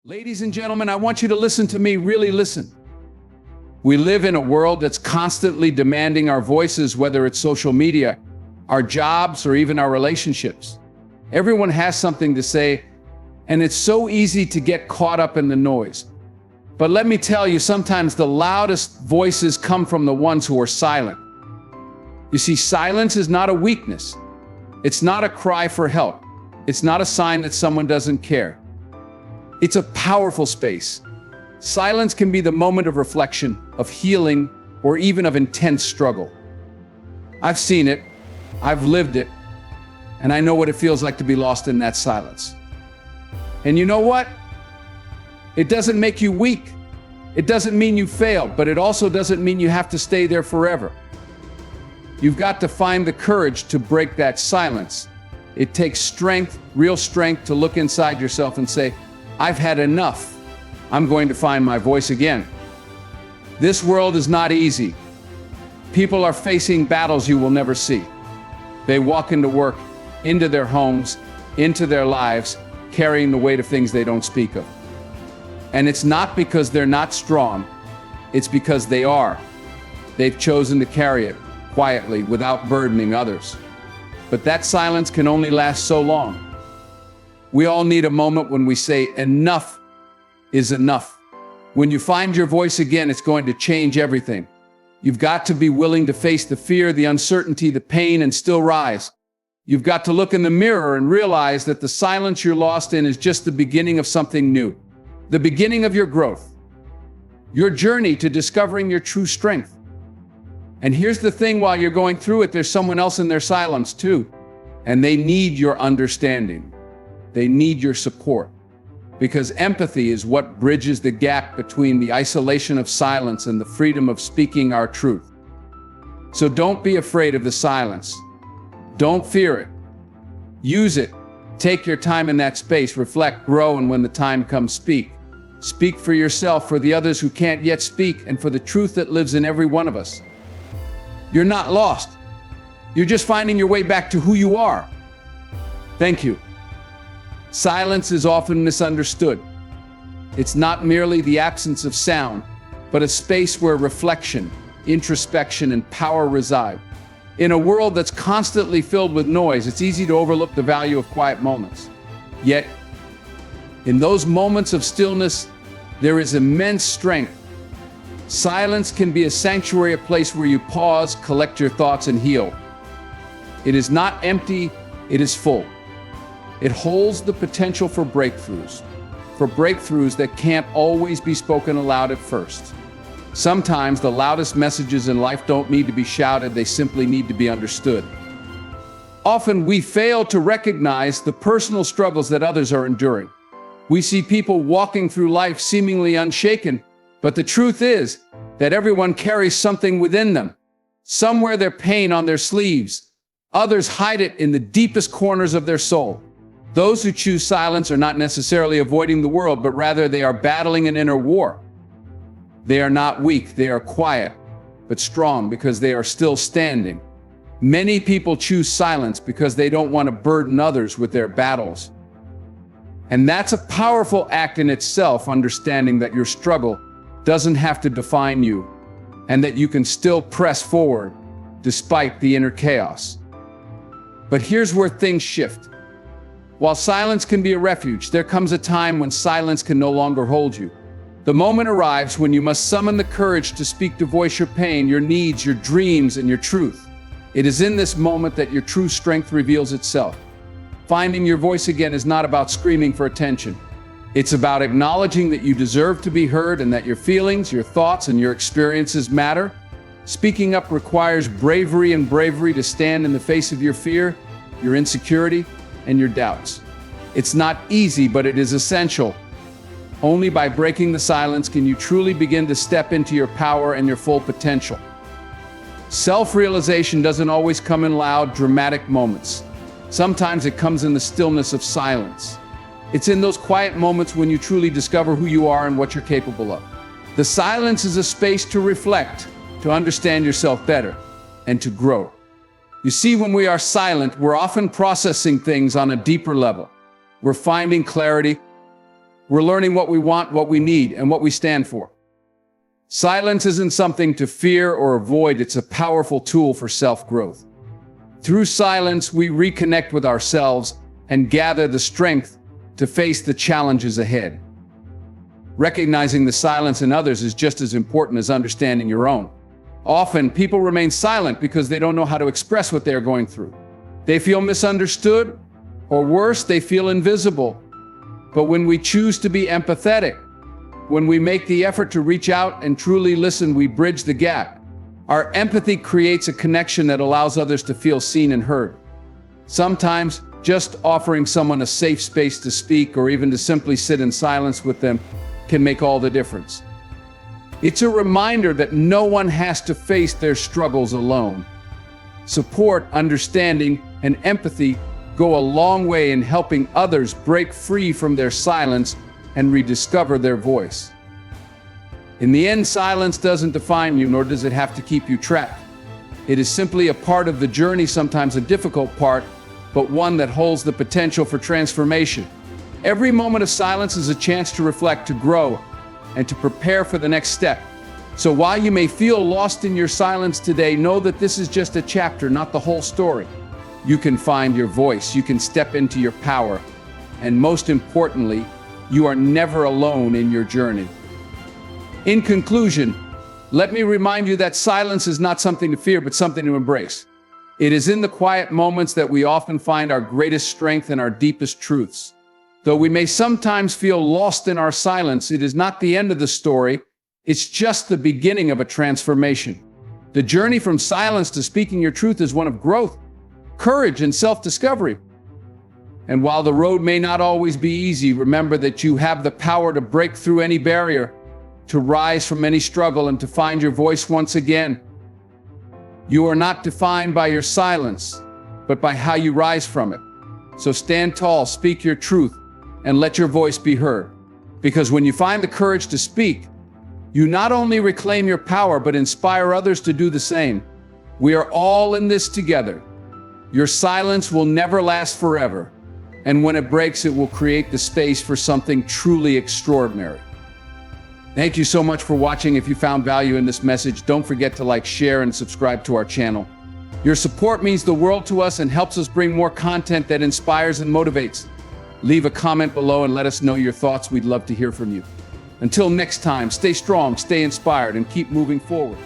Ladies and gentlemen, I want you to listen to me, really listen. We live in a world that's constantly demanding our voices, whether it's social media, our jobs, or even our relationships. Everyone has something to say, and it's so easy to get caught up in the noise. But let me tell you, sometimes the loudest voices come from the ones who are silent. You see, silence is not a weakness. It's not a cry for help. It's not a sign that someone doesn't care. It's a powerful space. Silence can be the moment of reflection, of healing, or even of intense struggle. I've seen it, I've lived it, and I know what it feels like to be lost in that silence. And you know what? It doesn't make you weak. It doesn't mean you failed, but it also doesn't mean you have to stay there forever. You've got to find the courage to break that silence. It takes strength, real strength, to look inside yourself and say, I've had enough. I'm going to find my voice again. This world is not easy. People are facing battles you will never see. They walk into work, into their homes, into their lives, carrying the weight of things they don't speak of. And it's not because they're not strong, it's because they are. They've chosen to carry it quietly without burdening others. But that silence can only last so long. We all need a moment when we say, enough is enough. When you find your voice again, it's going to change everything. You've got to be willing to face the fear, the uncertainty, the pain, and still rise. You've got to look in the mirror and realize that the silence you're lost in is just the beginning of something new, the beginning of your growth, your journey to discovering your true strength. And here's the thing, while you're going through it, there's someone else in their silence too, and they need your understanding. They need your support, because empathy is what bridges the gap between the isolation of silence and the freedom of speaking our truth. So don't be afraid of the silence. Don't fear it. Use it. Take your time in that space, reflect, grow, and when the time comes, speak. Speak for yourself, for the others who can't yet speak, and for the truth that lives in every one of us. You're not lost. You're just finding your way back to who you are. Thank you. Silence is often misunderstood. It's not merely the absence of sound, but a space where reflection, introspection, and power reside. In a world that's constantly filled with noise, it's easy to overlook the value of quiet moments. Yet, in those moments of stillness, there is immense strength. Silence can be a sanctuary, a place where you pause, collect your thoughts, and heal. It is not empty, it is full. It holds the potential for breakthroughs that can't always be spoken aloud at first. Sometimes the loudest messages in life don't need to be shouted, they simply need to be understood. Often we fail to recognize the personal struggles that others are enduring. We see people walking through life seemingly unshaken, but the truth is that everyone carries something within them. Some wear their pain on their sleeves, others hide it in the deepest corners of their soul. Those who choose silence are not necessarily avoiding the world, but rather they are battling an inner war. They are not weak, they are quiet, but strong because they are still standing. Many people choose silence because they don't want to burden others with their battles. And that's a powerful act in itself, understanding that your struggle doesn't have to define you, and that you can still press forward despite the inner chaos. But here's where things shift. While silence can be a refuge, there comes a time when silence can no longer hold you. The moment arrives when you must summon the courage to speak, to voice your pain, your needs, your dreams, and your truth. It is in this moment that your true strength reveals itself. Finding your voice again is not about screaming for attention. It's about acknowledging that you deserve to be heard and that your feelings, your thoughts, and your experiences matter. Speaking up requires bravery to stand in the face of your fear, your insecurity, and your doubts. It's not easy, but it is essential. Only by breaking the silence can you truly begin to step into your power and your full potential. Self-realization doesn't always come in loud, dramatic moments. Sometimes it comes in the stillness of silence. It's in those quiet moments when you truly discover who you are and what you're capable of. The silence is a space to reflect, to understand yourself better, and to grow. You see, when we are silent, we're often processing things on a deeper level. We're finding clarity, We're learning what we want, what we need, and what we stand for. Silence isn't something to fear or avoid, it's a powerful tool for self-growth. Through silence, we reconnect with ourselves and gather the strength to face the challenges ahead. Recognizing the silence in others is just as important as understanding your own. Often, people remain silent because they don't know how to express what they're going through. They feel misunderstood, or worse, they feel invisible. But when we choose to be empathetic, when we make the effort to reach out and truly listen, we bridge the gap. Our empathy creates a connection that allows others to feel seen and heard. Sometimes, just offering someone a safe space to speak or even to simply sit in silence with them can make all the difference. It's a reminder that no one has to face their struggles alone. Support, understanding, and empathy go a long way in helping others break free from their silence and rediscover their voice. In the end, silence doesn't define you, nor does it have to keep you trapped. It is simply a part of the journey, sometimes a difficult part, but one that holds the potential for transformation. Every moment of silence is a chance to reflect, to grow, and to prepare for the next step. So while you may feel lost in your silence today, know that this is just a chapter, not the whole story. You can find your voice, you can step into your power, and most importantly, you are never alone in your journey. In conclusion, let me remind you that silence is not something to fear, but something to embrace. It is in the quiet moments that we often find our greatest strength and our deepest truths. Though we may sometimes feel lost in our silence, it is not the end of the story, it's just the beginning of a transformation. The journey from silence to speaking your truth is one of growth, courage, and self-discovery. And while the road may not always be easy, remember that you have the power to break through any barrier, to rise from any struggle, and to find your voice once again. You are not defined by your silence, but by how you rise from it. So stand tall, speak your truth, and let your voice be heard. Because when you find the courage to speak, you not only reclaim your power, but inspire others to do the same. We are all in this together. Your silence will never last forever. And when it breaks, it will create the space for something truly extraordinary. Thank you so much for watching. If you found value in this message, don't forget to like, share, and subscribe to our channel. Your support means the world to us and helps us bring more content that inspires and motivates. Leave a comment below and let us know your thoughts. We'd love to hear from you. Until next time, stay strong, stay inspired, and keep moving forward.